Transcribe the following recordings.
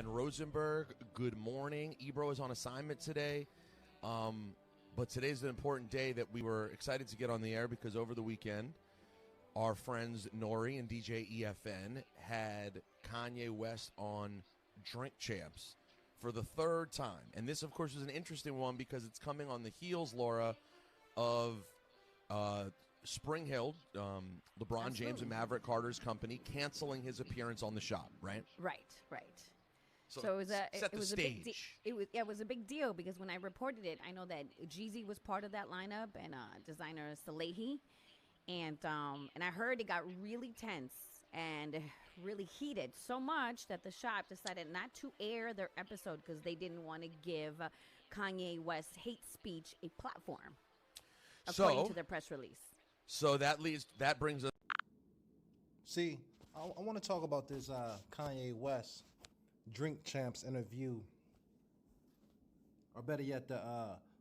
And Rosenberg, good morning. Ebro is on assignment today. But today's an important day that we were excited to get on the air because over the weekend, our friends Nore and DJ EFN had Kanye West on Drink Champs for the third time. And this, of course, is an interesting one because it's coming on the heels, Laura, of Spring Hill, LeBron James and Maverick Carter's company, canceling his appearance on the shop, right? Right. So it was a big deal. It was a big deal because when I reported it, I know that Jeezy was part of that lineup and designer Salehi, and I heard it got really tense and really heated, so much that the shop decided not to air their episode because they didn't want to give Kanye West's hate speech a platform, according to their press release. So that brings us. See, I want to talk about this Kanye West Drink Champs interview, or better yet, the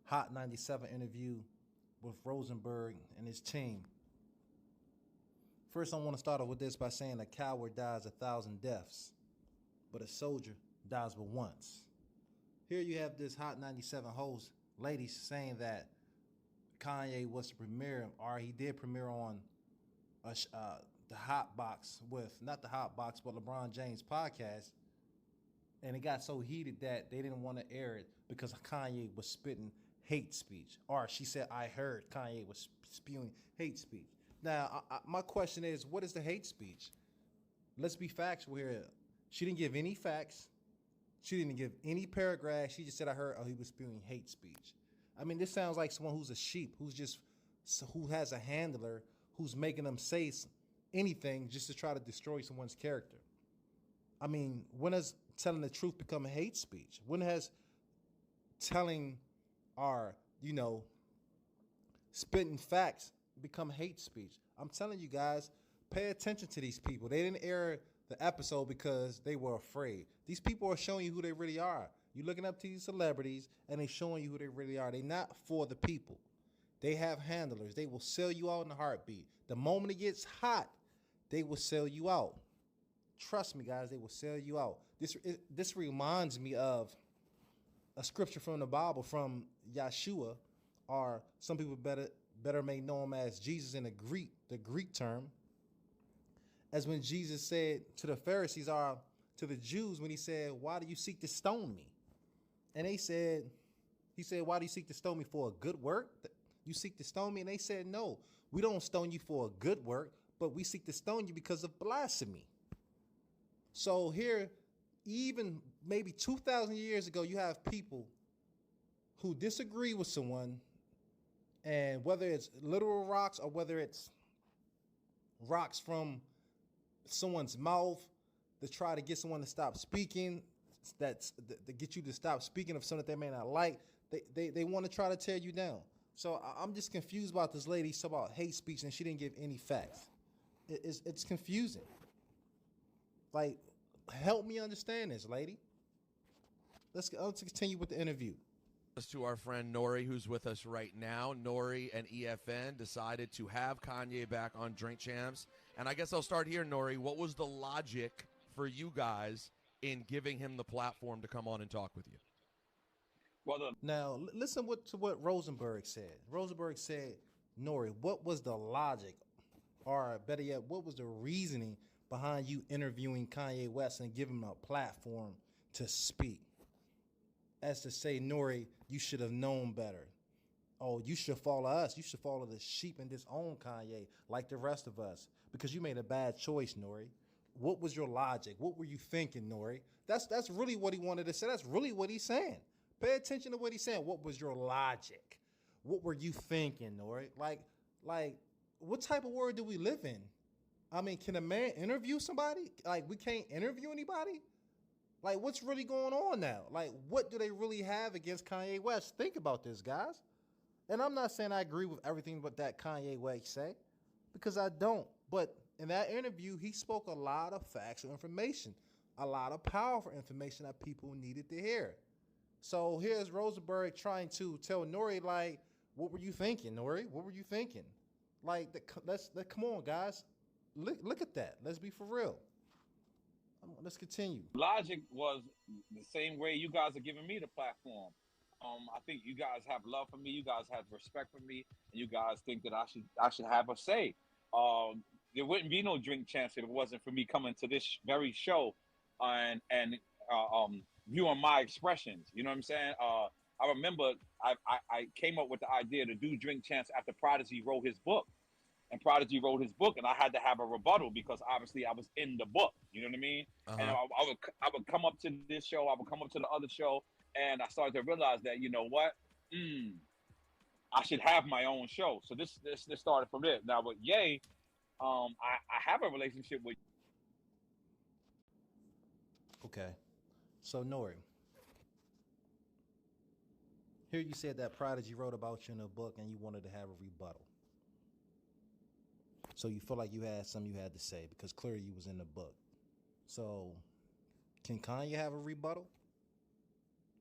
Hot 97 interview with Rosenberg and his team. First, I want to start off with this by saying a coward dies 1,000 deaths, but a soldier dies but once. Here you have this Hot 97 host, lady, saying that Kanye was to premiere, or he did premiere on the Hot Box with, not the Hot Box, but LeBron James podcast. And it got so heated that they didn't want to air it because Kanye was spitting hate speech. Or she said, I heard Kanye was spewing hate speech. Now, my question is, what is the hate speech? Let's be factual here. She didn't give any facts. She didn't give any paragraph. She just said, I heard, he was spewing hate speech. I mean, this sounds like someone who's a sheep, who has a handler, who's making them say anything just to try to destroy someone's character. I mean, when has telling the truth become hate speech? When has telling or, spitting facts become hate speech? I'm telling you guys, pay attention to these people. They didn't air the episode because they were afraid. These people are showing you who they really are. You're looking up to these celebrities and they're showing you who they really are. They're not for the people. They have handlers. They will sell you out in a heartbeat. The moment it gets hot, they will sell you out. Trust me, guys, they will sell you out. This reminds me of a scripture from the Bible from Yeshua, or some people better may know him as Jesus in the Greek term, as when Jesus said to the Pharisees, or to the Jews, when he said, why do you seek to stone me? And he said, why do you seek to stone me for a good work? You seek to stone me? And they said, no, we don't stone you for a good work, but we seek to stone you because of blasphemy. So here, even maybe 2,000 years ago, you have people who disagree with someone, and whether it's literal rocks or whether it's rocks from someone's mouth to try to get someone to stop speaking, to get you to stop speaking of something that they may not like, they want to try to tear you down. So I'm just confused about this lady about hate speech, and she didn't give any facts. It's confusing. Like, help me understand this, lady. Let's continue with the interview. To our friend Nore, who's with us right now. Nore and EFN decided to have Kanye back on Drink Champs. And I guess I'll start here, Nore. What was the logic for you guys in giving him the platform to come on and talk with you? Now, listen to what Rosenberg said. Rosenberg said, Nore, what was the logic, or better yet, what was the reasoning behind you interviewing Kanye West and giving him a platform to speak? As to say, Nore, you should have known better. Oh, you should follow us. You should follow the sheep and disown Kanye like the rest of us because you made a bad choice, Nore. What was your logic? What were you thinking, Nore? That's really what he wanted to say. That's really what he's saying. Pay attention to what he's saying. What was your logic? What were you thinking, Nore? Like, what type of world do we live in? I mean, can a man interview somebody? Like, we can't interview anybody? Like, what's really going on now? Like, what do they really have against Kanye West? Think about this, guys. And I'm not saying I agree with everything but that Kanye West say, because I don't. But in that interview, he spoke a lot of factual information, a lot of powerful information that people needed to hear. So here's Rosenberg trying to tell Nore, like, what were you thinking, Nore? What were you thinking? Like, come on, guys. Look at that. Let's be for real. let's continue. Logic was the same way you guys are giving me the platform. I think you guys have love for me. You guys have respect for me, and you guys think that I should have a say. There wouldn't be no drink champs if it wasn't for me coming to this very show, and viewing my expressions. You know what I'm saying? I remember I came up with the idea to do drink champs after Prodigy wrote his book. And Prodigy wrote his book, and I had to have a rebuttal because obviously I was in the book. You know what I mean? And I would come up to this show, I would come up to the other show, and I started to realize that, you know what, I should have my own show. So this started from there. Now with Ye, I have a relationship with. Okay. So Nore, here you said that Prodigy wrote about you in a book, and you wanted to have a rebuttal. So you feel like you had something you had to say because clearly you was in the book. So can Kanye have a rebuttal?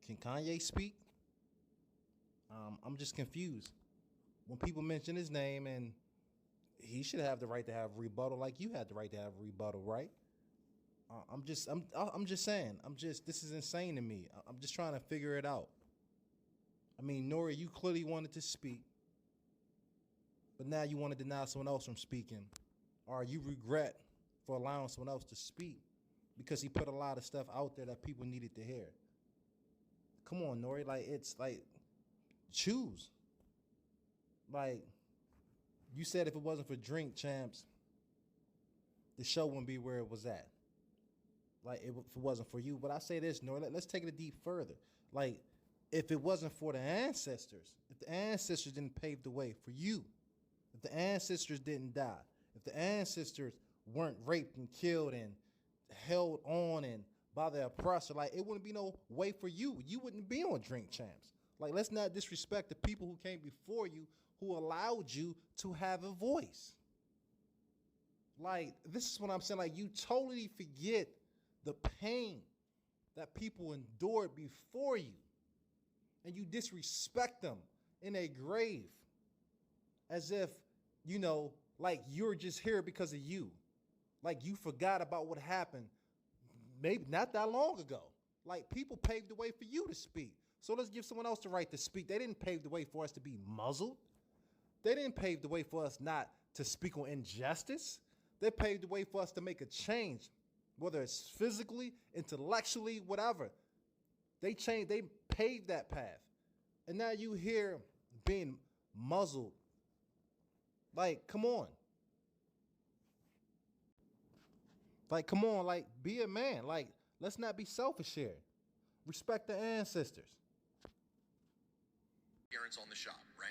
Can Kanye speak? I'm just confused. When people mention his name, and he should have the right to have a rebuttal like you had the right to have a rebuttal, right? I'm just saying. This is insane to me. I'm just trying to figure it out. I mean, Nore, you clearly wanted to speak. But now you want to deny someone else from speaking, or you regret for allowing someone else to speak because he put a lot of stuff out there that people needed to hear. Come on, Nore, it's like, choose. Like, you said if it wasn't for Drink Champs, the show wouldn't be where it was at. Like, if it wasn't for you. But I say this, Nore, let's take it a deep further. Like, if it wasn't for the ancestors, if the ancestors didn't pave the way for you, if the ancestors didn't die, if the ancestors weren't raped and killed and held on and by the oppressor, like, it wouldn't be no way for you. You wouldn't be on Drink Champs. Like, let's not disrespect the people who came before you who allowed you to have a voice. Like, this is what I'm saying. Like, you totally forget the pain that people endured before you, and you disrespect them in a grave as if, you know, like you're just here because of you. Like you forgot about what happened maybe not that long ago. Like people paved the way for you to speak. So let's give someone else the right to speak. They didn't pave the way for us to be muzzled. They didn't pave the way for us not to speak on injustice. They paved the way for us to make a change, whether it's physically, intellectually, whatever. They paved that path. And now you here being muzzled. Like, come on. Like, come on, like, be a man. Like, let's not be selfish here. Respect the ancestors. Appearance on the shop, right?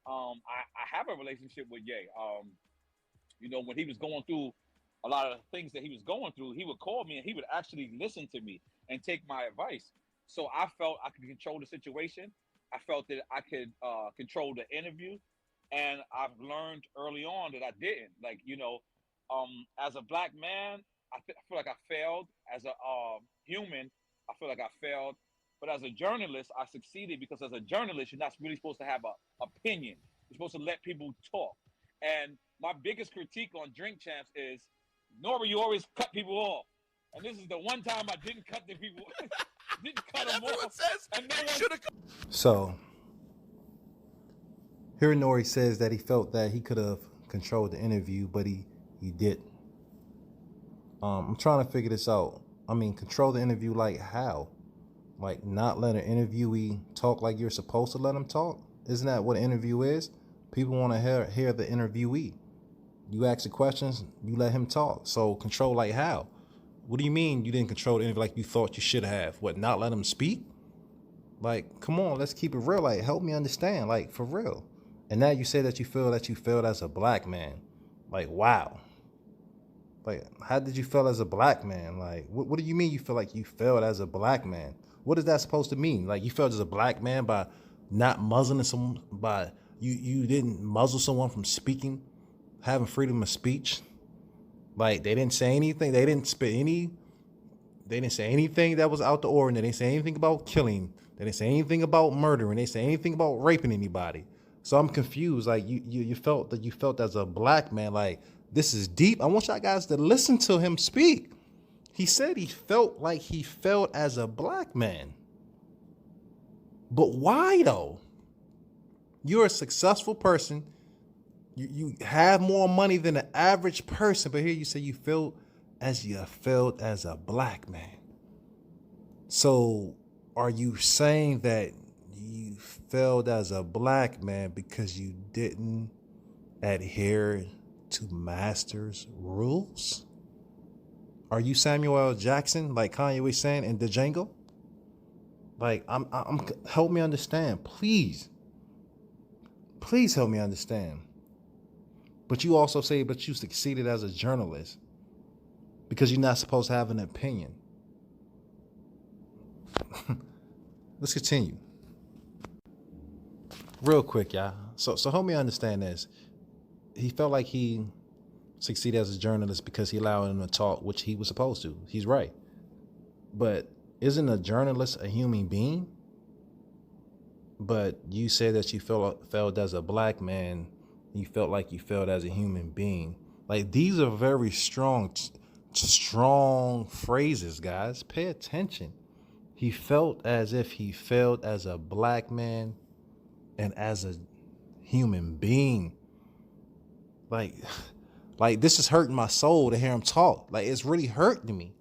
I have a relationship with Ye. You know, when he was going through a lot of the things that he was going through, he would call me and he would actually listen to me and take my advice. So I felt I could control the situation. I felt that I could control the interview. And I've learned early on that I didn't. Like, you know, as a black man, I feel like I failed. As a human, I feel like I failed. But as a journalist, I succeeded because as a journalist, you're not really supposed to have an opinion. You're supposed to let people talk. And my biggest critique on Drink Champs is, Nore, you always cut people off. And this is the one time I didn't cut the people. Didn't cut them off. Says, and no one... So, here Nore says that he felt that he could have controlled the interview, but he didn't. I'm trying to figure this out. I mean, control the interview like how? Like not let an interviewee talk like you're supposed to let them talk? Isn't that what an interview is? People want to hear the interviewee. You ask the questions, you let him talk. So control like how? What do you mean you didn't control the interview like you thought you should have? What, not let him speak? Like, come on, let's keep it real. Like, help me understand, like, for real. And now you say that you failed as a black man. Like, wow. Like, how did you fail as a black man? Like, what do you mean you feel like you failed as a black man? What is that supposed to mean? Like, you failed as a black man by not muzzling someone, by you didn't muzzle someone from speaking, having freedom of speech? Like, they didn't say anything. They didn't say anything that was out the ordinary. They didn't say anything about killing. They didn't say anything about murdering. They didn't say anything about raping anybody. So I'm confused. Like, you felt as a black man, like, this is deep. I want y'all guys to listen to him speak. He said he felt like he failed as a black man. But why though? You're a successful person. You have more money than the average person, but here you say you failed as a black man. So are you saying that you failed as a black man because you didn't adhere to master's rules? Are you Samuel L. Jackson, like Kanye was saying in the Django? Like, I'm help me understand, please. Please help me understand. But you also say, but you succeeded as a journalist because you're not supposed to have an opinion. Let's continue. Real quick, y'all. So help me understand this. He felt like he succeeded as a journalist because he allowed him to talk, which he was supposed to. He's right. But isn't a journalist a human being? But you said that you failed as a black man. You felt like you failed as a human being. Like, these are very strong phrases, guys. Pay attention. He felt as if he failed as a black man and as a human being. Like this is hurting my soul to hear him talk. Like, it's really hurting me.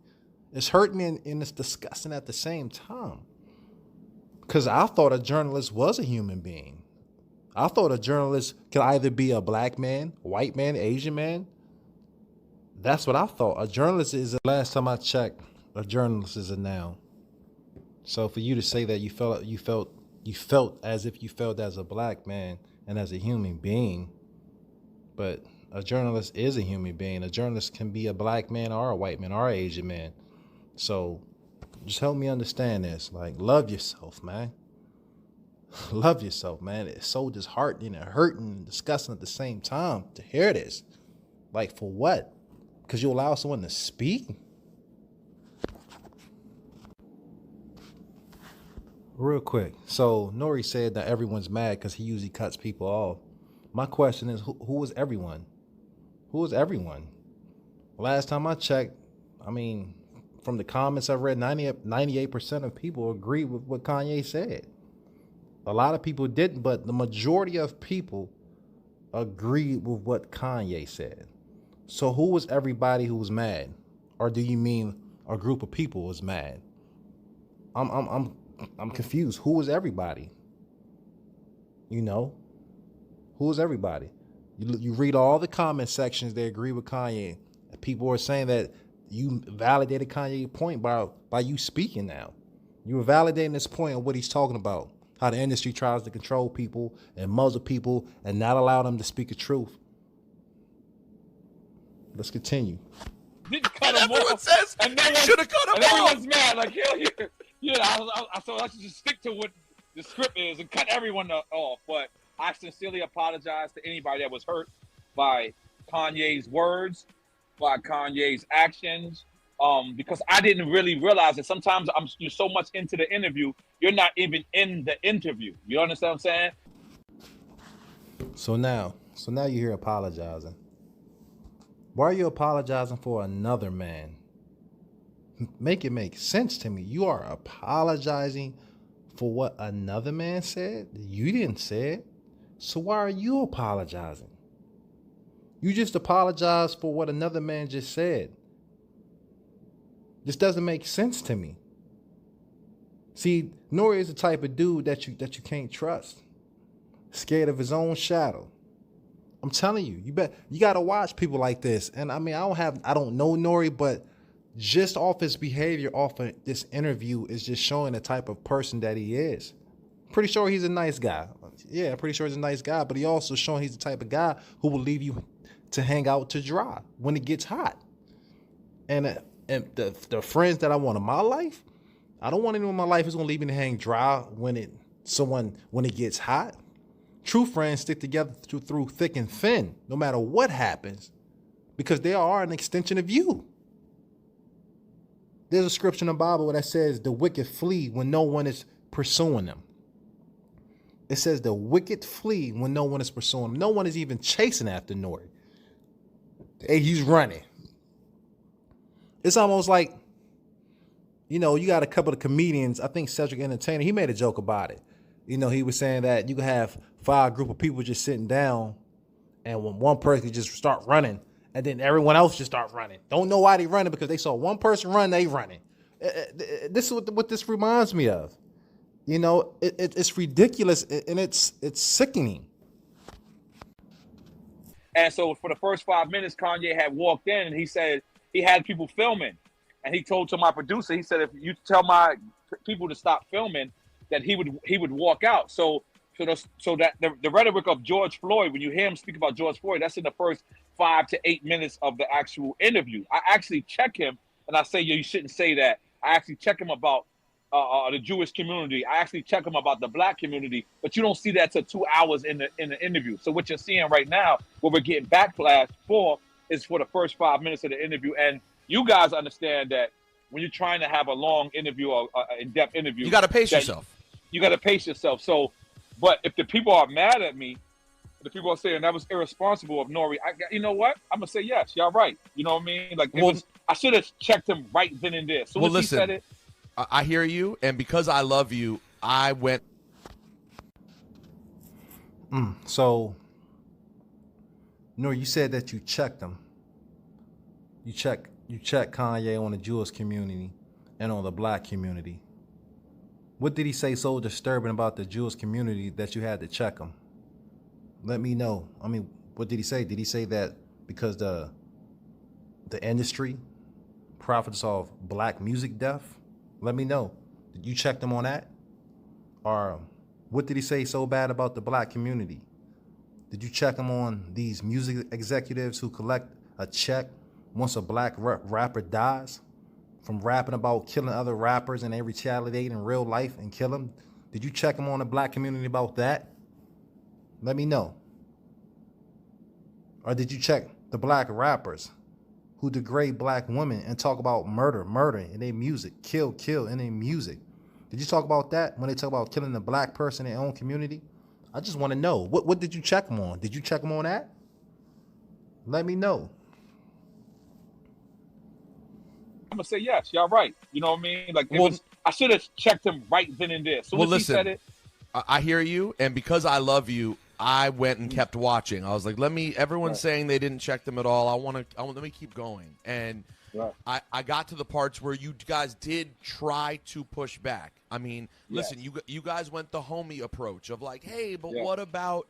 It's hurting me and it's disgusting at the same time. Because I thought a journalist was a human being. I thought a journalist could either be a black man, white man, Asian man. That's what I thought. A journalist is, the last time I checked, a journalist is a noun. So for you to say that you felt as if you felt as a black man and as a human being, but a journalist is a human being. A journalist can be a black man or a white man or an Asian man. So just help me understand this. Like, love yourself, man. Love yourself, man. It's so disheartening and hurting and disgusting at the same time to hear this. Like, for what? Because you allow someone to speak? Real quick. So Nore said that everyone's mad because he usually cuts people off. My question is, who is everyone? Who is everyone? Last time I checked, I mean, from the comments I've read, 98% of people agree with what Kanye said. A lot of people didn't, but the majority of people agreed with what Kanye said. So who was everybody who was mad? Or do you mean a group of people was mad? I'm confused. Who was everybody? You know? Who was everybody? You read all the comment sections, they agree with Kanye. People are saying that you validated Kanye's point by you speaking now. You were validating this point of what he's talking about. How the industry tries to control people and muzzle people and not allow them to speak the truth. Let's continue. And everyone says you should have cut him off. Everyone's mad. Like, I thought I should just stick to what the script is and cut everyone off. But I sincerely apologize to anybody that was hurt by Kanye's words, by Kanye's actions, because I didn't really realize that sometimes you're so much into the interview, you're not even in the interview. You understand what I'm saying? So now you're here apologizing. Why are you apologizing for another man? Make it make sense to me. You are apologizing for what another man said? You didn't say it. So why are you apologizing? You just apologized for what another man just said. This doesn't make sense to me. See, Nore is the type of dude that you can't trust. Scared of his own shadow. I'm telling you, you gotta watch people like this. And I mean, I don't know Nore, but just off his behavior, off of this interview, is just showing the type of person that he is. Pretty sure he's a nice guy. Yeah, pretty sure he's a nice guy, but he also showing he's the type of guy who will leave you to hang out to dry when it gets hot. And the friends that I want in my life, I don't want anyone in my life who's gonna leave me to hang dry when it gets hot. True friends stick together through thick and thin, no matter what happens, because they are an extension of you. There's a scripture in the Bible that says the wicked flee when no one is pursuing them. It says the wicked flee when no one is pursuing them. No one is even chasing after Nore. Hey, he's running. It's almost like you know, you got a couple of comedians. I think Cedric Entertainer, he made a joke about it. You know, he was saying that you can have 5 group of people just sitting down, and when one person just start running, and then everyone else just start running. Don't know why they running, because they saw one person run, they running. This is what this reminds me of. You know, it's ridiculous, and it's sickening. And so for the first 5 minutes, Kanye had walked in and he said he had people filming. And he told to my producer, he said, if you tell my people to stop filming, that he would walk out. So that the rhetoric of George Floyd, when you hear him speak about George Floyd, that's in the first 5 to 8 minutes of the actual interview. I actually check him and I say, you shouldn't say that. I actually check him about the Jewish community. I actually check him about the black community, but you don't see that till 2 hours in the interview. So what you're seeing right now, what we're getting backlash for, is for the first 5 minutes of the interview. And you guys understand that when you're trying to have a long interview or in-depth interview, You got to pace yourself. You got to pace yourself. So, but if the people are mad at me, the people are saying that was irresponsible of Nore, you know what? I'm gonna say yes. Y'all right. You know what I mean? Like I should have checked him right then and there. So he said it. I hear you, and because I love you, I went. So, Nore, you said that you checked him. You check Kanye on the Jewish community and on the black community. What did he say so disturbing about the Jewish community that you had to check him? Let me know. I mean, what did he say? Did he say that because the industry profits off black music death? Let me know. Did you check them on that? Or what did he say so bad about the black community? Did you check him on these music executives who collect a check once a black rapper dies from rapping about killing other rappers and they retaliate in real life and kill them? Did you check him on the black community about that? Let me know. Or did you check the black rappers who degrade black women and talk about murder in their music, kill in their music? Did you talk about that when they talk about killing the black person in their own community? I just want to know. What did you check them on? Did you check them on that? Let me know. I'm gonna say yes. Y'all right. You know what I mean? Like I should have checked him right then and there. So he said it. I hear you, and because I love you, I went and kept watching. I was like, everyone's saying they didn't check them at all. Let me keep going. And I got to the parts where you guys did try to push back. I mean, listen, you guys went the homie approach of like, hey, but what about,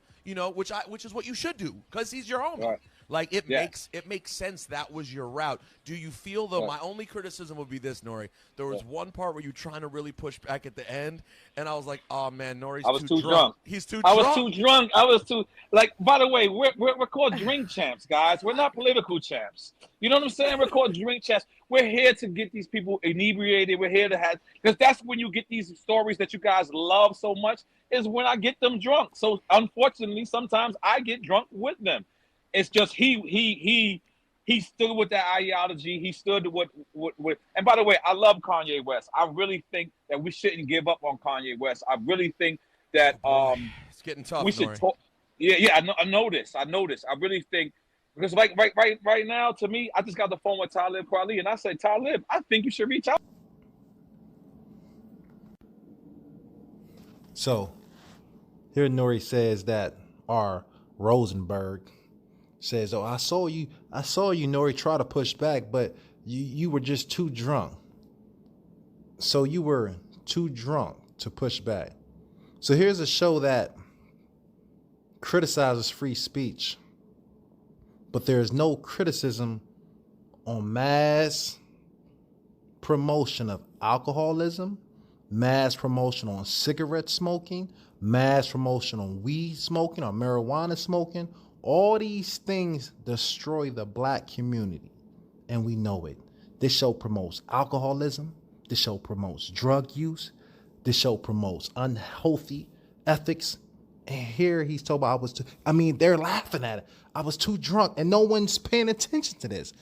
which is what you should do, because he's your homie. Right. Like it makes sense that was your route. Do you feel though? My only criticism would be this, Nore. There was one part where you trying to really push back at the end, and I was like, "Oh man, Nore's too drunk. He's too drunk. I was too drunk. I was too like. By the way, we're called drink champs, guys. We're not political champs. You know what I'm saying? We're called drink champs. We're here to get these people inebriated. We're here to have, because that's when you get these stories that you guys love so much, is when I get them drunk. So unfortunately, sometimes I get drunk with them. It's just he stood with that ideology. He stood with. And by the way, I love Kanye West. I really think that we shouldn't give up on Kanye West. I really think that it's getting tough. We should talk. Yeah. I know this. I really think, because right now, to me, I just got the phone with Talib Kweli, and I said, Talib, I think you should reach out. So here Nore says that our Rosenberg says, "Oh, I saw you, Nore, try to push back, but you were just too drunk. So you were too drunk to push back." So here's a show that criticizes free speech, but there is no criticism on mass promotion of alcoholism, mass promotion on cigarette smoking, mass promotion on weed smoking or marijuana smoking. All these things destroy the black community, and we know it. This show promotes alcoholism. This show promotes drug use. This show promotes unhealthy ethics. And here he's talking about they're laughing at it. I was too drunk, and no one's paying attention to this.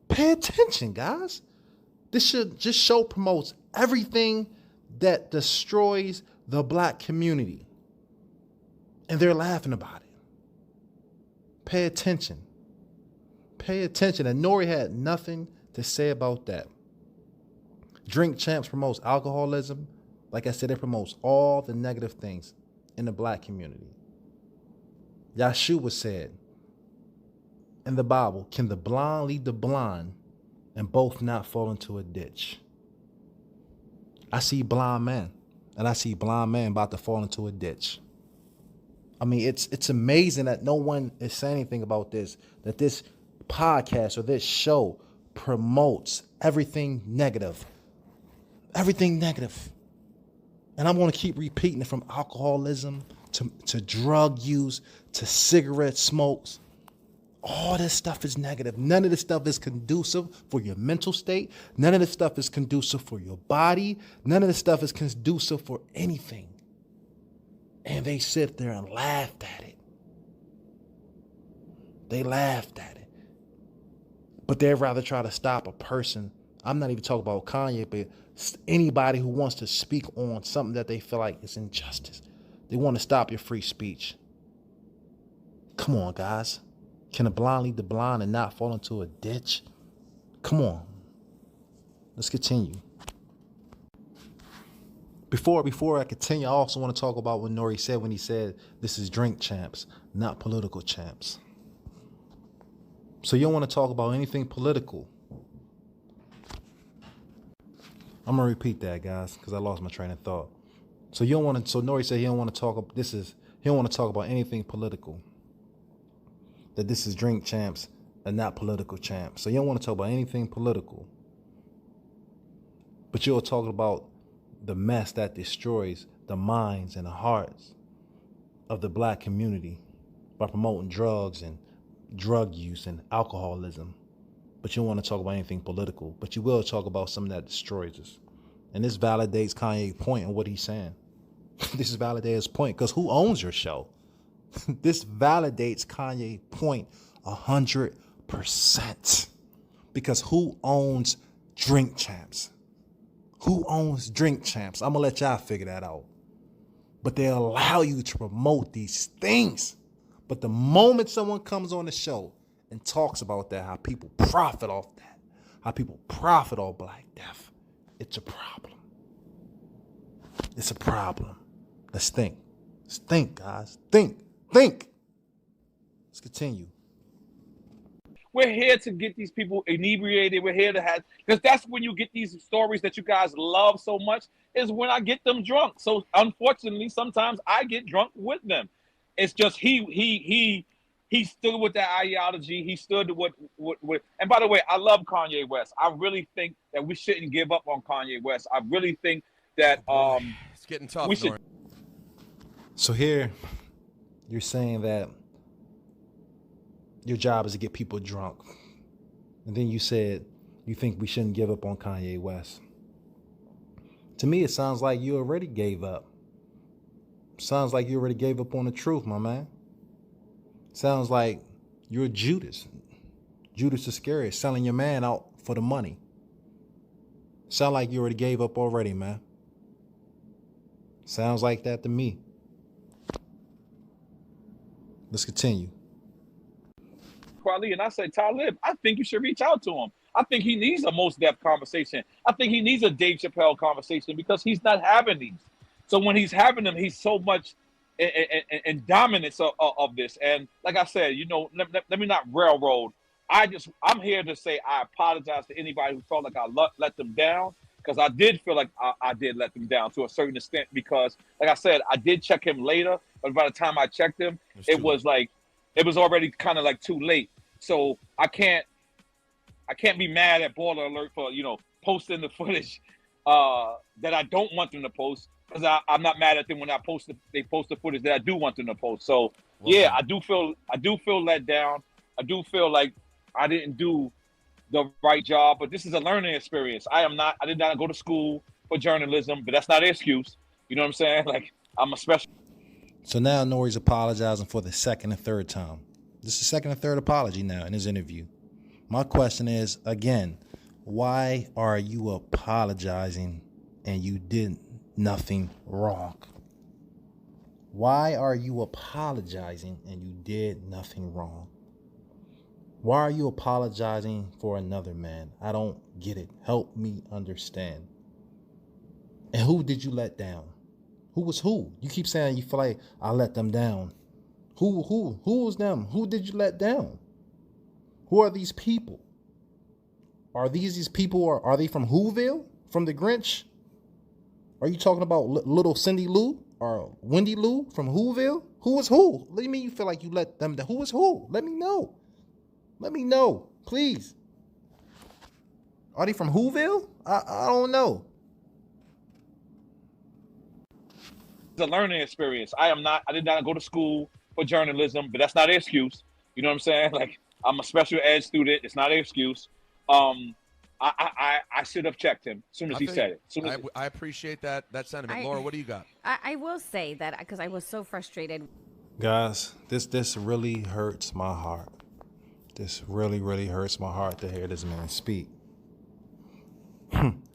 Pay attention, guys. This show promotes everything that destroys the black community, and they're laughing about it. Pay attention. Pay attention. And Nore had nothing to say about that. Drink Champs promotes alcoholism. Like I said, it promotes all the negative things in the black community. Yeshua said in the Bible, can the blind lead the blind and both not fall into a ditch? I see blind men, and I see blind men about to fall into a ditch. I mean, it's amazing that no one is saying anything about this, that this podcast or this show promotes everything negative. Everything negative. And I'm going to keep repeating it, from alcoholism to drug use to cigarette smokes. All this stuff is negative. None of this stuff is conducive for your mental state. None of this stuff is conducive for your body. None of this stuff is conducive for anything. And they sit there and laughed at it. They laughed at it. But they'd rather try to stop a person. I'm not even talking about Kanye, but anybody who wants to speak on something that they feel like is injustice. They want to stop your free speech. Come on, guys. Can a blind lead the blind and not fall into a ditch? Come on. Let's continue. Before I continue, I also want to talk about what Nore said when he said this is drink champs, not political champs. So you don't want to talk about anything political. I'm gonna repeat that, guys, because I lost my train of thought. So you don't want to. So Nore said he don't want to talk. He don't want to talk about anything political. That this is drink champs and not political champs. So you don't want to talk about anything political. But you're talking about the mess that destroys the minds and the hearts of the black community by promoting drugs and drug use and alcoholism. But you don't want to talk about anything political. But you will talk about something that destroys us. And this validates Kanye's point and what he's saying. This validates his point, because who owns your show? This validates Kanye's point 100%. Because who owns Drink Champs? Who owns Drink Champs? I'm going to let y'all figure that out. But they allow you to promote these things. But the moment someone comes on the show and talks about that, how people profit off that, how people profit off Black Death, it's a problem. It's a problem. Let's think. Let's think, guys. Think. Let's continue. We're here to get these people inebriated. We're here to have, because that's when you get these stories that you guys love so much, is when I get them drunk. So unfortunately, sometimes I get drunk with them. It's just he stood with that ideology. He stood with. And by the way, I love Kanye West. I really think that we shouldn't give up on Kanye West. I really think that it's getting tough. We should. So here, you're saying that your job is to get people drunk. And then you said you think we shouldn't give up on Kanye West. To me, it sounds like you already gave up. Sounds like you already gave up on the truth, my man. Sounds like you're Judas. Judas Iscariot, selling your man out for the money. Sound like you already gave up already, man. Sounds like that to me. Let's continue. Kweli, and I said, Talib, I think you should reach out to him. I think he needs a Mos Def conversation. I think he needs a Dave Chappelle conversation, because he's not having these. So when he's having them, he's so much in dominance of this. And like I said, let me not railroad. I'm here to say I apologize to anybody who felt like I let them down, because I did feel like I did let them down to a certain extent, because like I said, I did check him later, but by the time I checked him, it was already kind of like too late. So I can't be mad at Baller Alert for, posting the footage that I don't want them to post, because I'm not mad at them when they post the footage that I do want them to post. So yeah, I do feel let down. I do feel like I didn't do the right job, but this is a learning experience. I did not go to school for journalism, but that's not an excuse. You know what I'm saying? Like, I'm a special. So now Nore's apologizing for the second and third time. This is the second and third apology now in his interview. My question is, again, why are you apologizing and you did nothing wrong? Why are you apologizing and you did nothing wrong? Why are you apologizing for another man? I don't get it. Help me understand. And who did you let down? Who was who? You keep saying you feel like I let them down. Who was them? Who did you let down? Who are these people? Are these people, or are they from Whoville? From the Grinch? Are you talking about little Cindy Lou or Wendy Lou from Whoville? Who is who? Let me you feel like you let them down. Who is who? Let me know. Let me know, please. Are they from Whoville? I don't know. It's a learning experience. I did not go to school for journalism, but that's not an excuse. You know what I'm saying? Like, I'm a special ed student. It's not an excuse. I should have checked him as soon as he said it. I appreciate that sentiment. Laura, what do you got? I will say that because I was so frustrated. Guys, this really hurts my heart. This really, really hurts my heart to hear this man speak.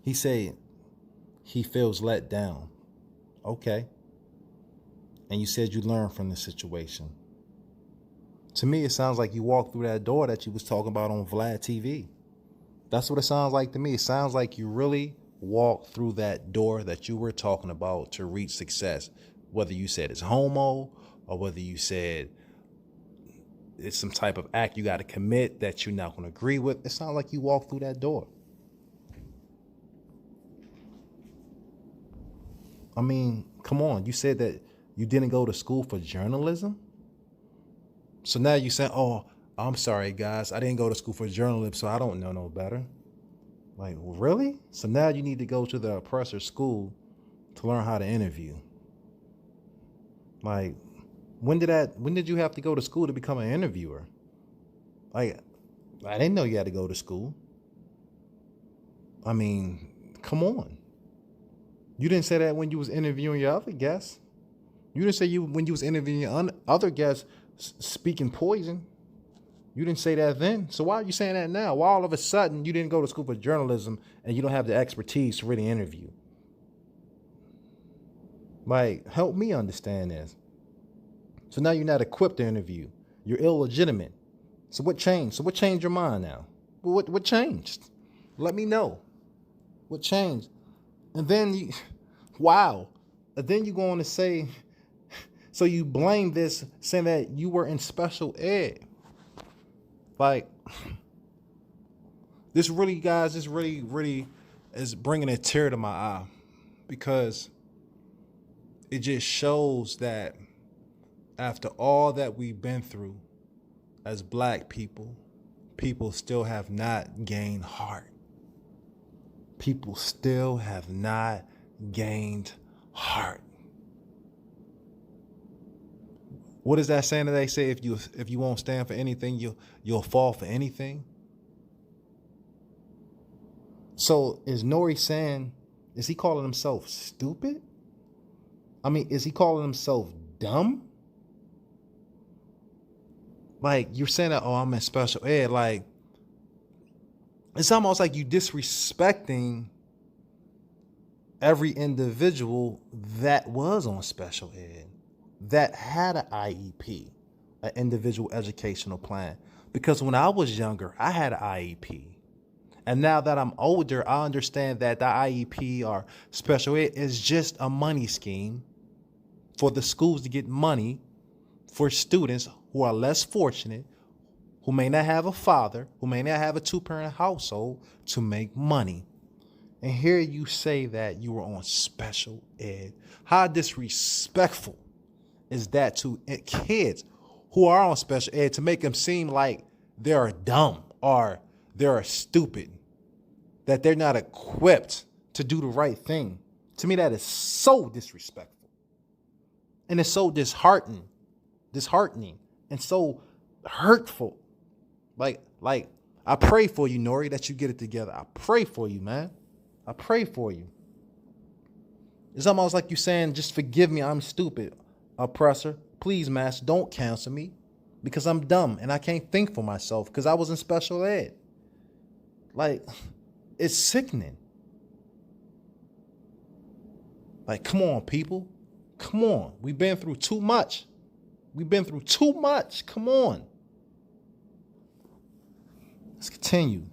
He said he feels let down. Okay. And you said you learned from the situation. To me, it sounds like you walked through that door that you was talking about on Vlad TV. That's what it sounds like to me. It sounds like you really walked through that door that you were talking about to reach success. Whether you said it's homo or whether you said it's some type of act you got to commit that you're not going to agree with. It sounds like you walked through that door. I mean, come on. You said that you didn't go to school for journalism. So now you say, oh, I'm sorry, guys. I didn't go to school for journalism, so I don't know no better. Like, really? So now you need to go to the oppressor school to learn how to interview. Like, when did you have to go to school to become an interviewer? Like, I didn't know you had to go to school. I mean, come on. You didn't say that when you was interviewing your other guests. You didn't say when you was interviewing your other guests speaking poison. You didn't say that then. So why are you saying that now? Why all of a sudden you didn't go to school for journalism and you don't have the expertise to really interview? Like, help me understand this. So now you're not equipped to interview. You're illegitimate. So what changed? So what changed your mind now? What changed? Let me know. What changed? And then wow. And then you go on to say, so you blame this saying that you were in special ed. Like, this really, guys, this really is bringing a tear to my eye, because it just shows that after all that we've been through as black people, people still have not gained heart. People still have not gained heart. What is that saying that they say? If you won't stand for anything, you'll fall for anything. So is Nore saying, is he calling himself stupid? I mean, is he calling himself dumb? Like, you're saying that, oh, I'm in special ed. Like, it's almost like you disrespecting every individual that was on special ed, that had an IEP, an individual educational plan. Because when I was younger, I had an IEP. And now that I'm older, I understand that the IEP or special ed is just a money scheme for the schools to get money for students who are less fortunate, who may not have a father, who may not have a two-parent household, to make money. And here you say that you were on special ed. How disrespectful is that to kids who are on special ed, to make them seem like they're dumb or they're stupid, that they're not equipped to do the right thing? To me, that is so disrespectful. And it's so disheartening and so hurtful. Like I pray for you, Nore, that you get it together. I pray for you, man. I pray for you. It's almost like you saying, just forgive me, I'm stupid, oppressor. Please, master, don't cancel me because I'm dumb and I can't think for myself because I was in special ed. Like, it's sickening. Like, come on, people. Come on. We've been through too much. Come on. Let's continue.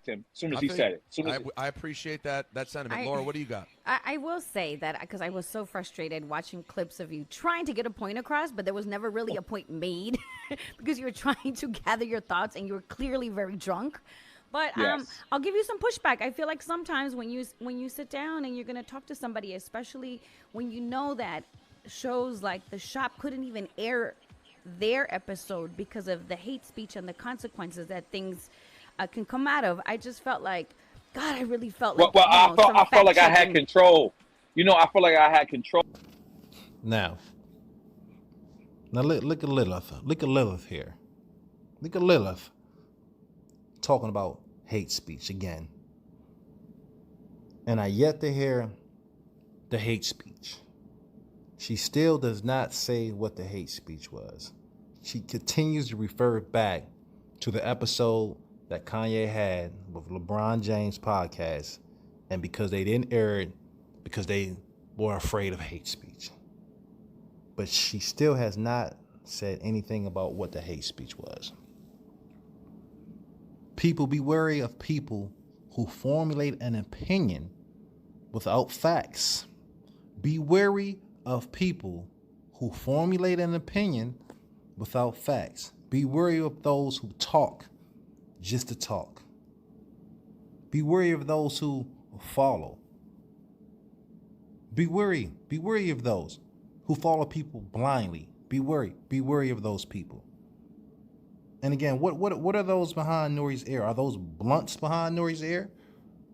him as soon as I he think- said it. Soon as I appreciate that sentiment. Laura, what do you got? I will say that because I was so frustrated watching clips of you trying to get a point across, but there was never really a point made because you were trying to gather your thoughts and you were clearly very drunk. But Yes. I'll give you some pushback. I feel like sometimes when you sit down and you're going to talk to somebody, especially when you know that shows like The Shop couldn't even air their episode because of the hate speech and the consequences that things can come out of. I just felt like, God, I really felt like I felt like I had fact-checking. control. You know, I felt like I had control. Now look at Lilith. Look at Lilith here. Look at Lilith talking about hate speech again. And I yet to hear the hate speech. She still does not say what the hate speech was. She continues to refer back to the episode that Kanye had with LeBron James podcast, and because they didn't air it, because they were afraid of hate speech. But she still has not said anything about what the hate speech was. People, be wary of people who formulate an opinion without facts. Be wary of people who formulate an opinion without facts. Be wary of those who talk just to talk. Be wary of those who follow. Be wary of those who follow people blindly. Be wary of those people. And again, what are those behind Nore's ear? Are those blunts behind Nore's ear?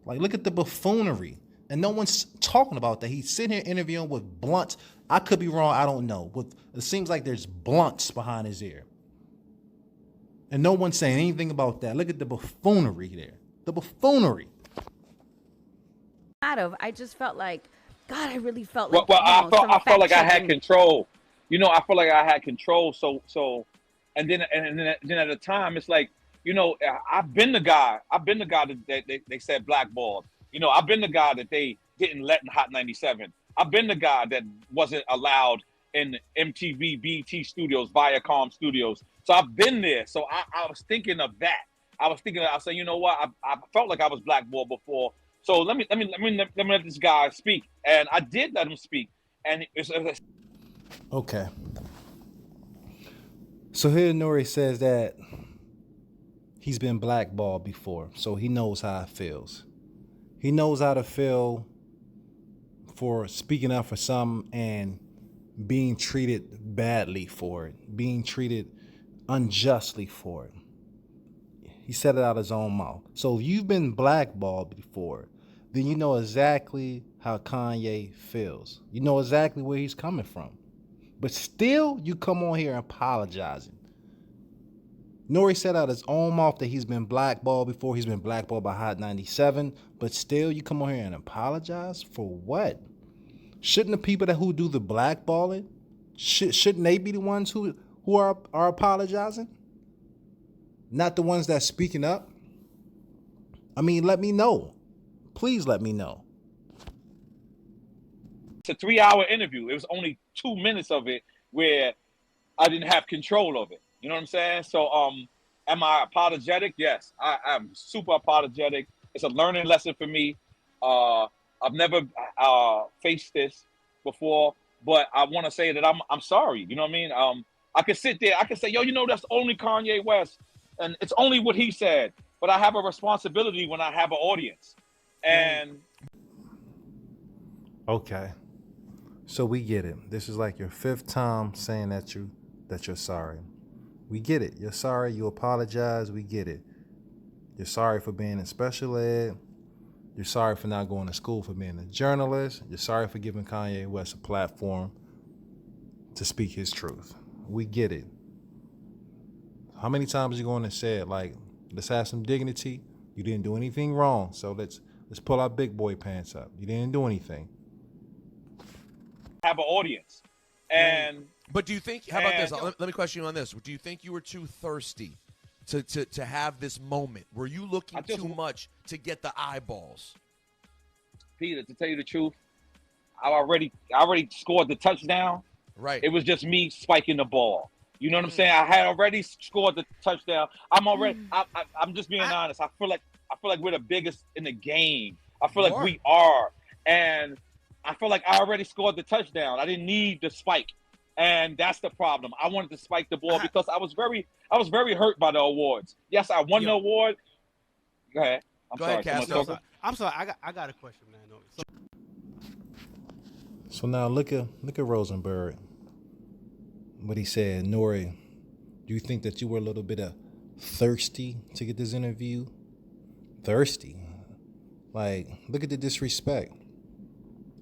Like, look at the buffoonery. And no one's talking about that. He's sitting here interviewing with blunts. I could be wrong. I don't know. But it seems like there's blunts behind his ear. And no one's saying anything about that. Look at the buffoonery there. The buffoonery. I just felt like, God, I really felt like. I felt like I had fact-checking. control. You know, I felt like I had control. So, and then at the time, it's like, you know, I've been the guy that they said blackballed. You know, I've been the guy that they didn't let in Hot 97. I've been the guy that wasn't allowed in MTV, BT studios, Viacom studios. So I've been there. So I was thinking of that. I was saying, you know what? I felt like I was blackballed before. So let me let this guy speak. And I did let him speak. And it's Okay. So here Nore says that he's been blackballed before, so he knows how it feels. He knows how to feel for speaking up for something and being treated badly for it, being treated unjustly for it. He said it out of his own mouth. So if you've been blackballed before, then you know exactly how Kanye feels. You know exactly where he's coming from. But still, you come on here apologizing. Nore said out his own mouth that he's been blackballed before. He's been blackballed by Hot 97. But still, you come on here and apologize for what? Shouldn't the people who do the blackballing, shouldn't they be the ones who are apologizing? Not the ones that's speaking up? I mean, let me know. Please let me know. It's a 3-hour interview. It was only 2 minutes of it where I didn't have control of it. You know what I'm saying? So, am I apologetic? Yes, I'm super apologetic. It's a learning lesson for me. I've never faced this before, but I want to say that I'm sorry. You know what I mean? I could sit there. I could say, yo, you know, that's only Kanye West, and it's only what he said. But I have a responsibility when I have an audience. And okay, so we get it. This is like your 5th time saying that you're sorry. We get it. You're sorry. You apologize. We get it. You're sorry for being in special ed. You're sorry for not going to school, for being a journalist. You're sorry for giving Kanye West a platform to speak his truth. We get it. How many times are you going to say it? Like, let's have some dignity. You didn't do anything wrong, so let's pull our big boy pants up. You didn't do anything. have an audience. And but do you think? How about this? Let me question you on this. Do you think you were too thirsty to have this moment? Were you looking too much to get the eyeballs? Peter, to tell you the truth, I already scored the touchdown. Right. It was just me spiking the ball. You know what I'm saying? I had already scored the touchdown. I'm already. I'm just being honest. I feel like I feel like we're the biggest in the game. I feel like are. we are. And I feel like I already scored the touchdown. I didn't need the spike. And that's the problem. I wanted to spike the ball because I was very hurt by the awards. Yes, I won the award. Go ahead. Go ahead, Cass. I'm sorry. I got a question, man. So now look at Rosenberg. What he said, Nore, do you think that you were a little bit thirsty to get this interview? Thirsty? Like, look at the disrespect.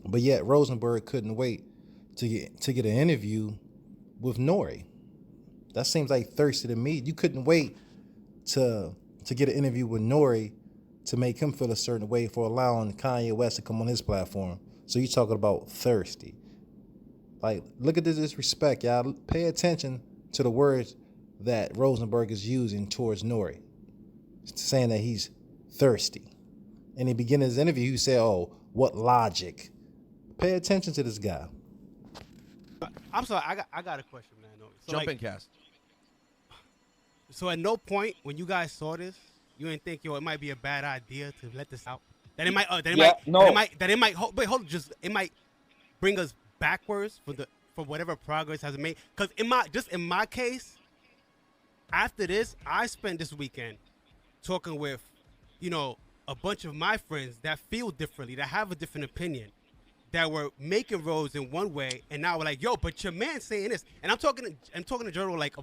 But yet Rosenberg couldn't wait to get an interview with Nore. That seems like thirsty to me. You couldn't wait to get an interview with Nore to make him feel a certain way for allowing Kanye West to come on his platform. So you talking about thirsty. Like, look at this disrespect, y'all. Pay attention to the words that Rosenberg is using towards Nore, saying that he's thirsty. In the beginning of his interview, he said, oh, what logic? Pay attention to this guy. I'm sorry. I got a question, man. So Jump in, Cass. So at no point when you guys saw this, you didn't think, it might be a bad idea to let this out. That it might, it might bring us backwards for whatever progress has been made. Because in my case, after this, I spent this weekend talking with, a bunch of my friends that feel differently, that have a different opinion, that were making roads in one way, and now we're like, yo, but your man's saying this. And I'm talking to general, like,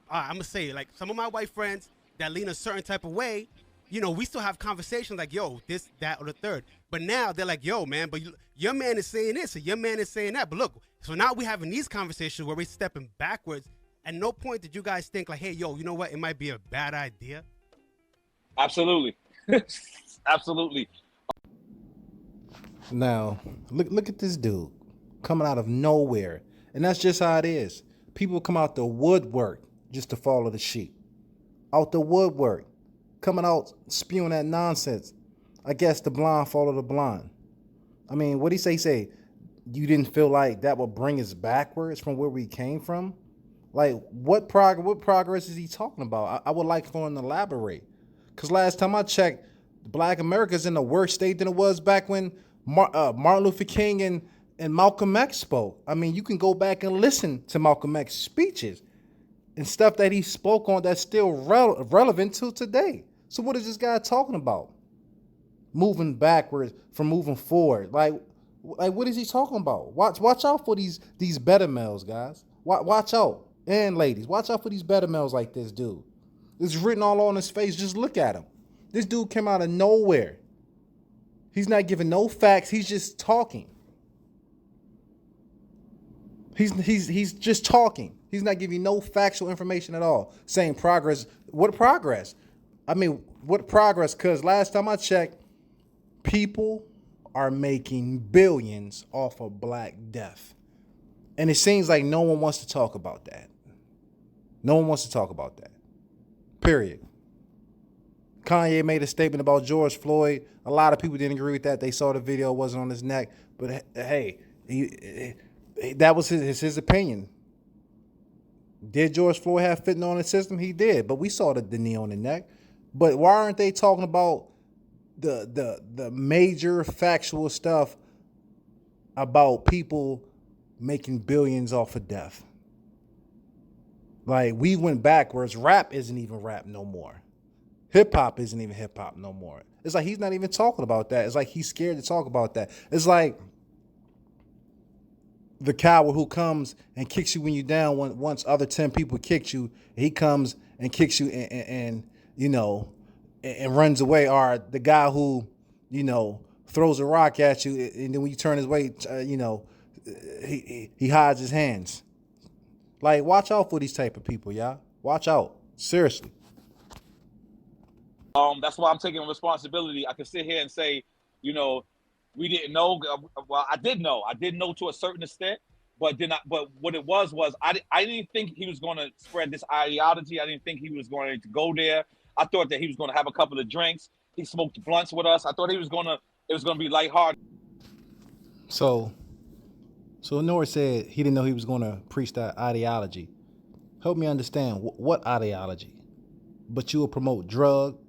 I'm gonna say, like, some of my white friends that lean a certain type of way, we still have conversations like, yo, this, that, or the third. But now they're like, yo, man, but your man is saying this, or your man is saying that. But look, so now we're having these conversations where we're stepping backwards. At no point did you guys think like, hey, yo, you know what? It might be a bad idea. Absolutely. Absolutely. Now, look at this dude coming out of nowhere. And that's just how it is. People come out the woodwork just to follow the sheep. Out the woodwork. Coming out spewing that nonsense. I guess the blind follow the blind. I mean, what he say? He say, you didn't feel like that would bring us backwards from where we came from? Like, what progress is he talking about? I would like for him to elaborate. Because last time I checked, Black America's in a worse state than it was back when Martin Luther King and Malcolm X spoke. I mean, you can go back and listen to Malcolm X's speeches and stuff that he spoke on that's still relevant to today. So what is this guy talking about? Moving backwards from moving forward. Like what is he talking about? Watch out for these better males, guys. Watch out. And ladies, watch out for these better males like this dude. It's written all on his face. Just look at him. This dude came out of nowhere. He's not giving no facts. He's just talking. He's just talking. He's not giving no factual information at all. Saying progress. What progress? I mean, what progress? Because last time I checked, people are making billions off of Black death. And it seems like no one wants to talk about that. No one wants to talk about that. Period. Kanye made a statement about George Floyd. A lot of people didn't agree with that. They saw the video, it wasn't on his neck. But hey, that was his opinion. Did George Floyd have fentanyl in the system? He did. But we saw the knee on the neck. But why aren't they talking about the major factual stuff about people making billions off of death? Like, we went backwards. Rap isn't even rap no more. Hip-hop isn't even hip-hop no more. It's like he's not even talking about that. It's like he's scared to talk about that. It's like the coward who comes and kicks you when you're down once other 10 people kicked you. He comes and kicks you and runs away. Or the guy who, throws a rock at you, and then when you turn his way, he hides his hands. Like, watch out for these type of people, y'all. Watch out. Seriously. That's why I'm taking responsibility. I can sit here and say, we didn't know. Well, I did know. I did know to a certain extent, but what it was I didn't think he was going to spread this ideology. I didn't think he was going to go there. I thought that he was going to have a couple of drinks. He smoked blunts with us. I thought it was going to be lighthearted. So Nore said he didn't know he was going to preach that ideology. Help me understand what ideology? But you will promote drug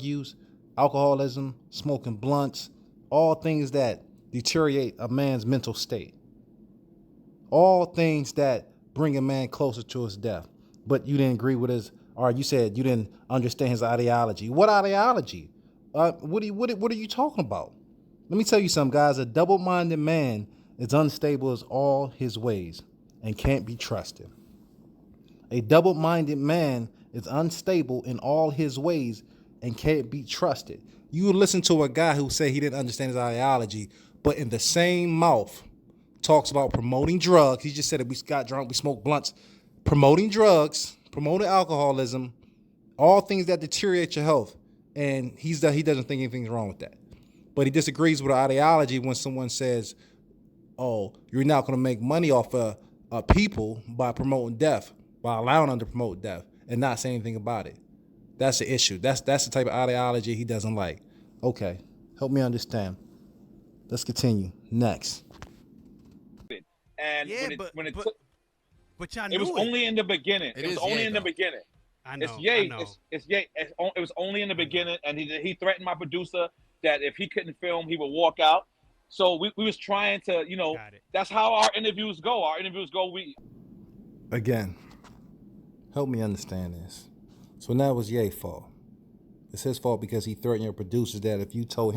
use, alcoholism, smoking blunts, all things that deteriorate a man's mental state. All things that bring a man closer to his death. But you didn't agree with his, or you said you didn't understand his ideology. What ideology? What are you talking about? Let me tell you something, guys. A double-minded man is unstable in all his ways and can't be trusted. A double-minded man is unstable in all his ways and can't be trusted. You listen to a guy who said he didn't understand his ideology, but in the same mouth talks about promoting drugs. He just said that we got drunk, we smoked blunts, promoting drugs, promoting alcoholism, all things that deteriorate your health. And he doesn't think anything's wrong with that. But he disagrees with the ideology when someone says, oh, you're not going to make money off of people by promoting death, by allowing them to promote death and not say anything about it. That's the issue. That's the type of ideology he doesn't like. Okay, help me understand. Let's continue. Next. And Yeah, when it y'all knew it was only in the beginning. It was only in the beginning. I know. It's Ye. I know. It's Ye. It was only in the beginning, and he threatened my producer that if he couldn't film, he would walk out. So we was trying to, Got it. that's how our interviews go. Again, help me understand this. So now it was Ye's fault. It's his fault because he threatened your producers that if you told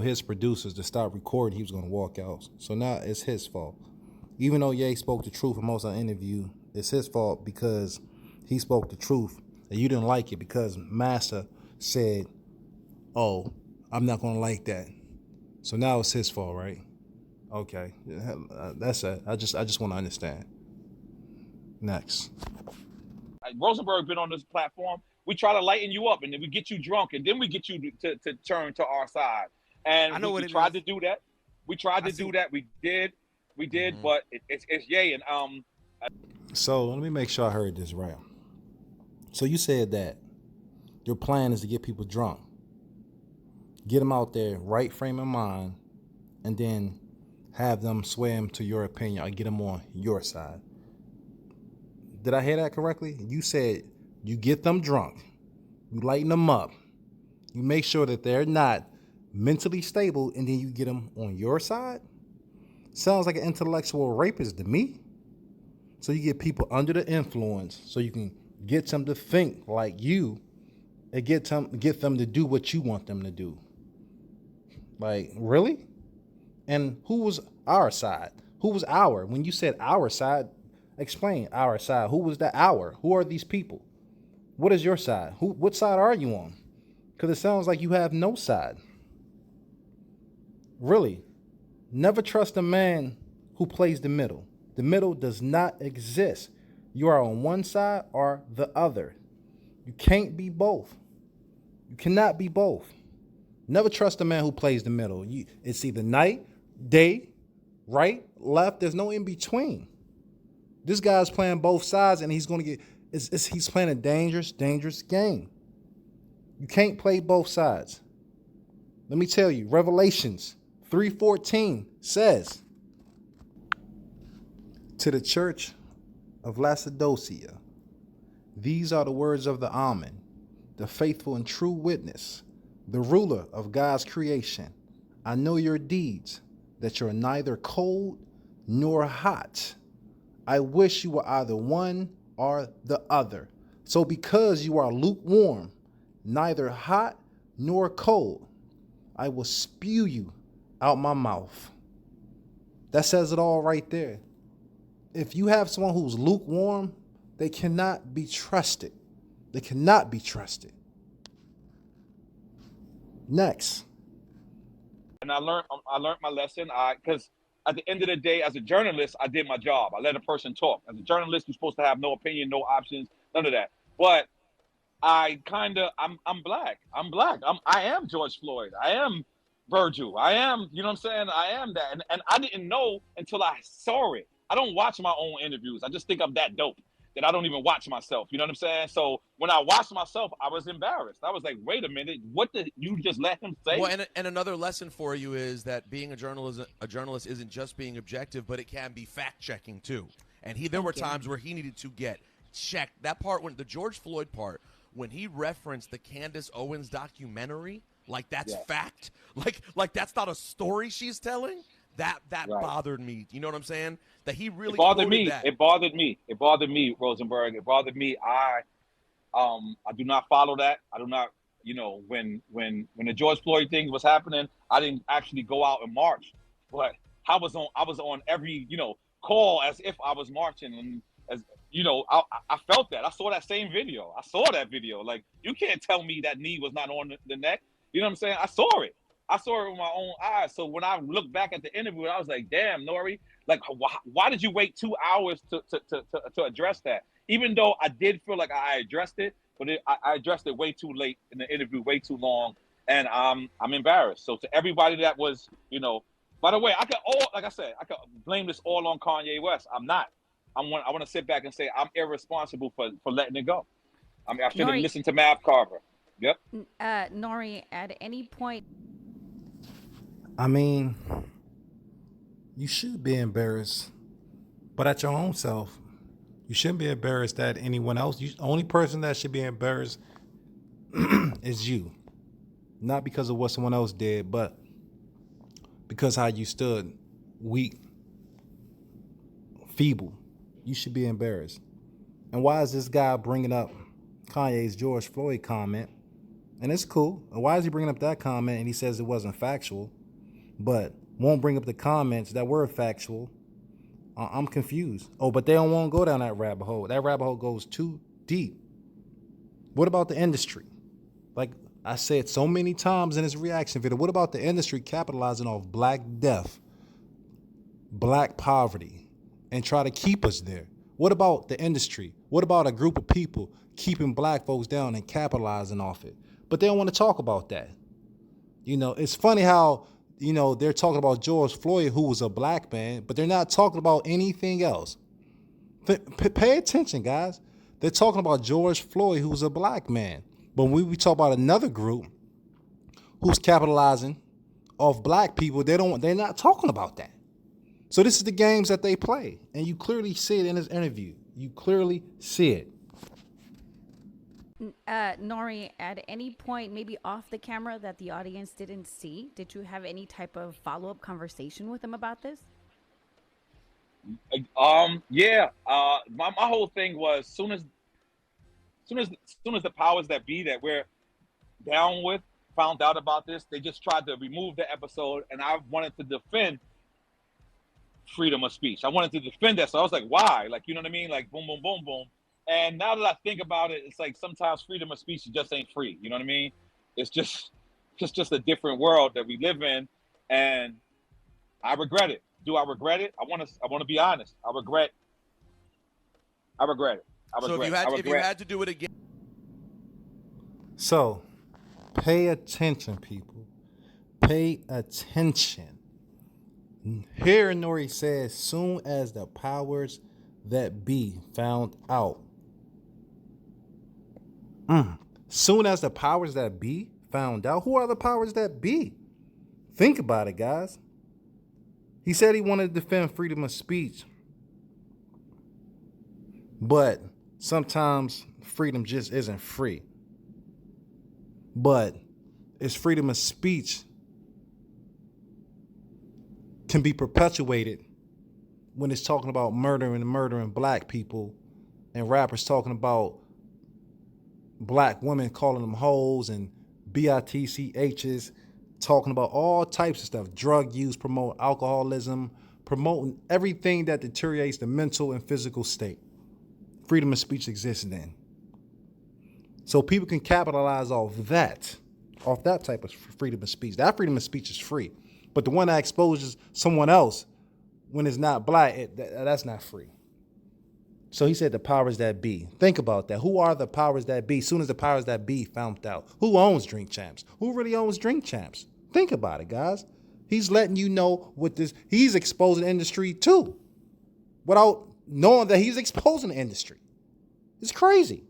his producers to stop recording, he was going to walk out. So now it's his fault. Even though Ye spoke the truth in most of the interview, it's his fault because he spoke the truth and you didn't like it because Master said, oh, I'm not going to like that. So now it's his fault, right? Okay. That's it. I just want to understand. Next. Rosenberg been on this platform. We try to lighten you up, and then we get you drunk, and then we get you to turn to our side. And I know we tried to do that. We tried to do that. We did, mm-hmm. But it's Ye. And So let me make sure I heard this right. So you said that your plan is to get people drunk, get them out there, right frame of mind, and then have them swim to your opinion or get them on your side. Did I hear that correctly? You said you get them drunk, you lighten them up, you make sure that they're not mentally stable, and then you get them on your side? Sounds like an intellectual rapist to me. So you get people under the influence so you can get them to think like you and get them to do what you want them to do. Like, really? And who was our side? Who was our? When you said our side, explain our side. Who was that our? Who are these people? What is your side? What side are you on? Because it sounds like you have no side. Really. Never trust a man who plays the middle. The middle does not exist. You are on one side or the other. You can't be both. You cannot be both. Never trust a man who plays the middle. It's either night, day, right, left. There's no in between. This guy's playing both sides, and he's going to get. He's playing a dangerous, dangerous game. You can't play both sides. Let me tell you, Revelations 3:14 says, to the church of Laodicea, these are the words of the Amen, the faithful and true witness, the ruler of God's creation. I know your deeds, that you're neither cold nor hot. I wish you were either one or the other. So because you are lukewarm, neither hot nor cold, I will spew you out my mouth. That says it all right there. If you have someone who's lukewarm, they cannot be trusted. They cannot be trusted. Next. And I learned my lesson. Because at the end of the day, as a journalist, I did my job. I let a person talk. As a journalist, you're supposed to have no opinion, no options, none of that. But I'm black. I am George Floyd. I am Virgil. I am, you know what I'm saying? I am that. And I didn't know until I saw it. I don't watch my own interviews. I just think I'm that dope that I don't even watch myself. You know what I'm saying? So when I watched myself, I was embarrassed. I was like, wait a minute, what did you just let him say? Well, and another lesson for you is that being a journalist isn't just being objective, but it can be fact-checking too. And there were times where he needed to get checked. That part, when the George Floyd part, when he referenced the Candace Owens documentary, like that's Yeah. fact, like that's not a story she's telling. That Right. bothered me. You know what I'm saying? That he really It bothered quoted me. that. It bothered me. It bothered me, Rosenberg. It bothered me. I do not follow that. I do not. You know, when the George Floyd thing was happening, I didn't actually go out and march, but I was on every call as if I was marching, and as I felt that. I saw that same video. I saw that video. Like, you can't tell me that knee was not on the neck. You know what I'm saying? I saw it. I saw it with my own eyes. So when I looked back at the interview, I was like, damn, Nore, like, why did you wait 2 hours to address that? Even though I did feel like I addressed it, but I addressed it way too late in the interview, way too long, and I'm embarrassed. So to everybody that was, by the way, I could blame this all on Kanye West. I'm not. I want to sit back and say I'm irresponsible for letting it go. I mean, I should have Nore- listened to Mav Carver. Yep. Nori, at any point, I mean, you should be embarrassed, but at your own self. You shouldn't be embarrassed at anyone else. The only person that should be embarrassed is you. Not because of what someone else did, but because how you stood, weak, feeble. You should be embarrassed. And why is this guy bringing up Kanye's George Floyd comment? And it's cool. And why is he bringing up that comment and he says it wasn't factual, but won't bring up the comments that were factual? I'm confused. Oh, but they don't want to go down that rabbit hole. That rabbit hole goes too deep. What about the industry? Like I said so many times in this reaction video, what about the industry capitalizing off black death, black poverty, and try to keep us there? What about the industry? What about a group of people keeping black folks down and capitalizing off it? But they don't want to talk about that. It's funny how they're talking about George Floyd, who was a black man, but they're not talking about anything else. Pay attention, guys. They're talking about George Floyd, who was a black man. But when we talk about another group who's capitalizing off black people, they're not talking about that. So this is the games that they play. And you clearly see it in this interview. You clearly see it. Nori, at any point, maybe off the camera that the audience didn't see, did you have any type of follow-up conversation with him about this? Yeah. My whole thing was soon as the powers that be that we're down with found out about this, they just tried to remove the episode, and I wanted to defend freedom of speech. I wanted to defend that. So I was like, why? Like, you know what I mean? Like, boom, boom, boom, boom. And now that I think about it, it's like sometimes freedom of speech just ain't free. You know what I mean? It's just a different world that we live in, and I regret it. Do I regret it? I want to be honest. I regret it. So if you had to do it again. So pay attention, people. Pay attention. Here Nori says, soon as the powers that be found out. Soon as the powers that be found out. Who are the powers that be? Think about it, guys. He said he wanted to defend freedom of speech. But sometimes freedom just isn't free. But it's freedom of speech can be perpetuated when it's talking about murdering black people, and rappers talking about black women calling them hoes and bitchs, talking about all types of stuff, drug use, promote alcoholism, promoting everything that deteriorates the mental and physical state. Freedom of speech exists then. So people can capitalize off that type of freedom of speech. That freedom of speech is free. But the one that exposes someone else when it's not black, that's not free. So he said the powers that be. Think about that. Who are the powers that be? Soon as the powers that be found out. Who owns Drink Champs? Who really owns Drink Champs? Think about it, guys. He's letting you know what this, he's exposing the industry too, without knowing that he's exposing the industry. It's crazy.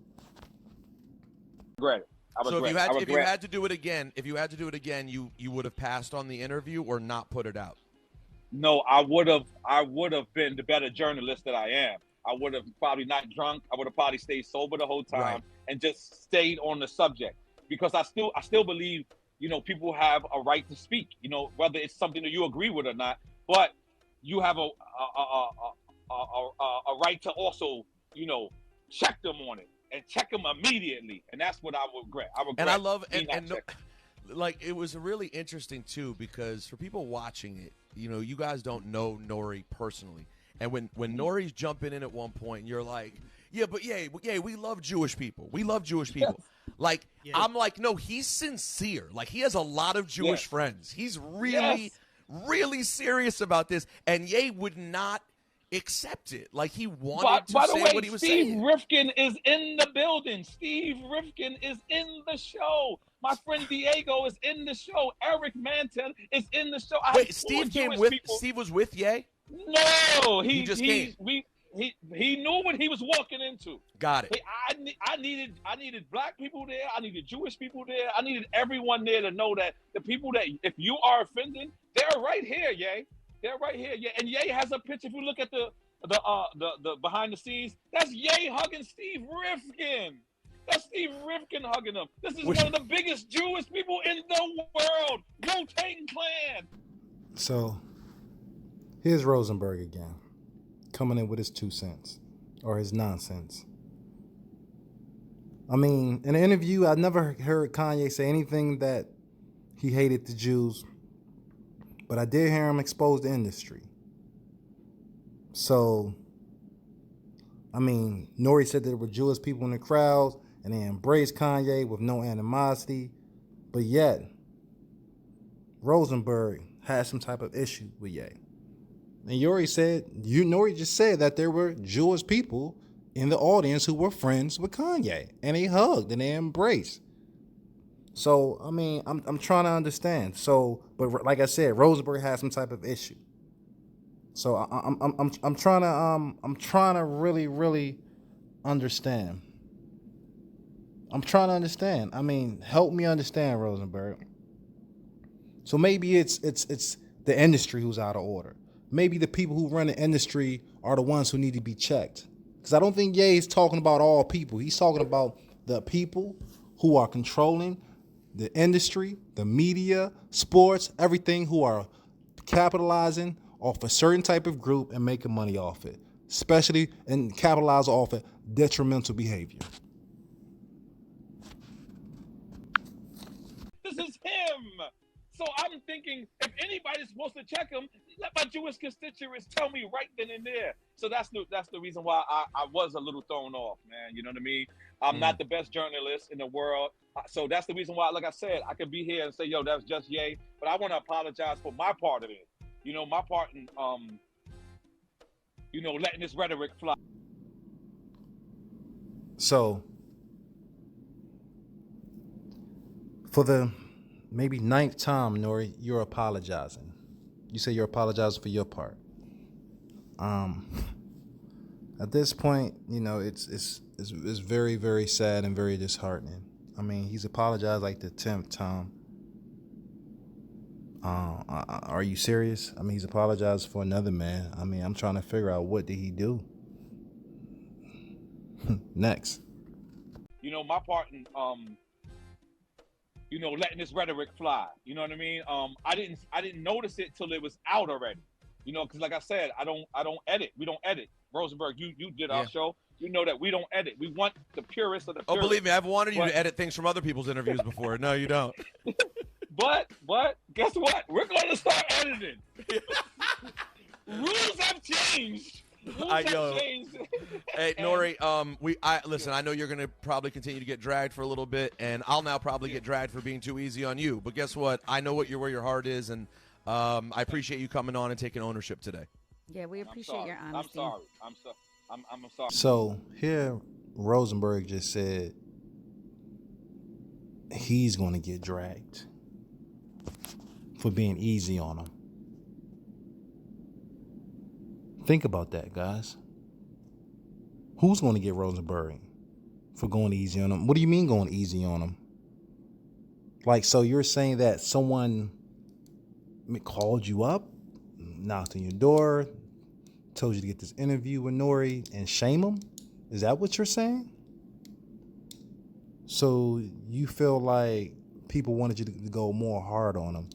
Great. So if you had to do it again, you would have passed on the interview or not put it out. No, I would have been the better journalist that I am. I would have probably not drunk. I would have probably stayed sober the whole time, Right. and just stayed on the subject, because I still believe, people have a right to speak, whether it's something that you agree with or not, but you have a right to also, check them on it and check them immediately. And that's what I regret. And I love like, it was really interesting too, because for people watching it, you guys don't know Nore personally. And when Nore's jumping in at one point, you're like, yeah, but we love Jewish people. We love Jewish people. Yes. Like, I'm like, no, he's sincere. Like, he has a lot of Jewish friends. He's really, really serious about this. And Ye would not accept it. Like, he wanted to say what he was saying. Steve Rifkin is in the building. Steve Rifkin is in the show. My friend Diego is in the show. Eric Manton is in the show. Wait, Steve Steve was with Ye? No, he just came. He knew what he was walking into. Got it. I needed black people there. I needed Jewish people there. I needed everyone there to know that the people that, if you are offended, they're right here, Ye. They're right here, Ye. And Ye has a picture. If you look at the behind the scenes, that's Ye hugging Steve Rifkin. That's Steve Rifkin hugging him. This is one of the biggest Jewish people in the world. Wu-Tang Clan. So, here's Rosenberg again, coming in with his 2 cents, or his nonsense. I mean, in an interview, I never heard Kanye say anything that he hated the Jews, but I did hear him expose the industry. So, I mean, Nore said that there were Jewish people in the crowds, and they embraced Kanye with no animosity, but yet, Rosenberg had some type of issue with Ye. And Nore just said that there were Jewish people in the audience who were friends with Kanye, and they hugged and they embraced. So, I mean, I'm trying to understand. So, but like I said, Rosenberg has some type of issue. So I'm trying to really understand. I'm trying to understand. I mean, help me understand, Rosenberg. So maybe it's the industry who's out of order. Maybe the people who run the industry are the ones who need to be checked. Because I don't think Ye is talking about all people. He's talking about the people who are controlling the industry, the media, sports, everything, who are capitalizing off a certain type of group and making money off it, especially, and capitalize off it, detrimental behavior. This is him. So I'm thinking, if anybody's supposed to check him, let my Jewish constituents tell me right then and there. So that's the reason why I was a little thrown off, man. You know what I mean? I'm not the best journalist in the world. So that's the reason why, like I said, I could be here and say, yo, that's just Ye. But I want to apologize for my part of it. My part in, letting this rhetoric fly. So, for the maybe 9th time, Nore, you're apologizing. You say you're apologizing for your part. At this point, it's very, very sad and very disheartening. I mean, he's apologized like the 10th time. Are you serious? I mean, he's apologized for another man. I mean, I'm trying to figure out, what did he do? Next. My part in, letting this rhetoric fly. You know what I mean? I didn't notice it till it was out already. Because like I said, I don't edit. We don't edit. Rosenberg, you did our show. You know that we don't edit. We want the purest of the purest. Oh, believe me, I've wanted you to edit things from other people's interviews before. No, you don't. But guess what? We're going to start editing. Rules have changed. Hey, Nore, listen, I know you're going to probably continue to get dragged for a little bit, and I'll now probably get dragged for being too easy on you. But guess what? I know where your heart is, and I appreciate you coming on and taking ownership today. Yeah, we appreciate your honesty. I'm sorry. So here, Rosenberg just said he's going to get dragged for being easy on him. Think about that, guys. Who's going to get Rosenberg for going easy on him? What do you mean going easy on him? Like, so you're saying that someone called you up, knocked on your door, told you to get this interview with Nore and shame him? Is that what you're saying? So you feel like people wanted you to go more hard on them.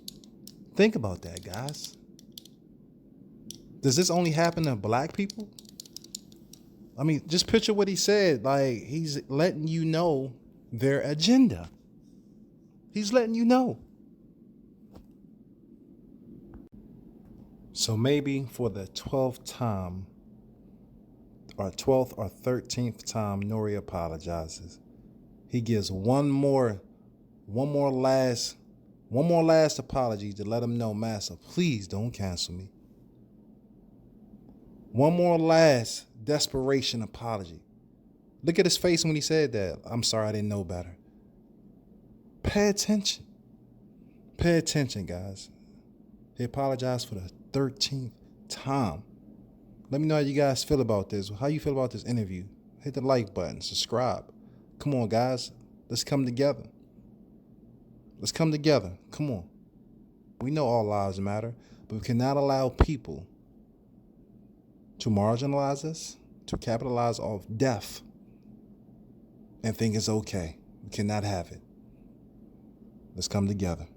Think about that, guys. Does this only happen to black people? I mean, just picture what he said. Like, he's letting you know their agenda. He's letting you know. So maybe for the 12th time, or 12th or 13th time, Nore apologizes. He gives one more last apology to let him know, Master, please don't cancel me. One more last desperation apology. Look at his face when he said that. I'm sorry, I didn't know better. Pay attention. Pay attention, guys. He apologized for the 13th time. Let me know how you guys feel about this. How you feel about this interview? Hit the like button. Subscribe. Come on, guys. Let's come together. Let's come together. Come on. We know all lives matter, but we cannot allow people to marginalize us, to capitalize off death, and think it's okay. We cannot have it. Let's come together.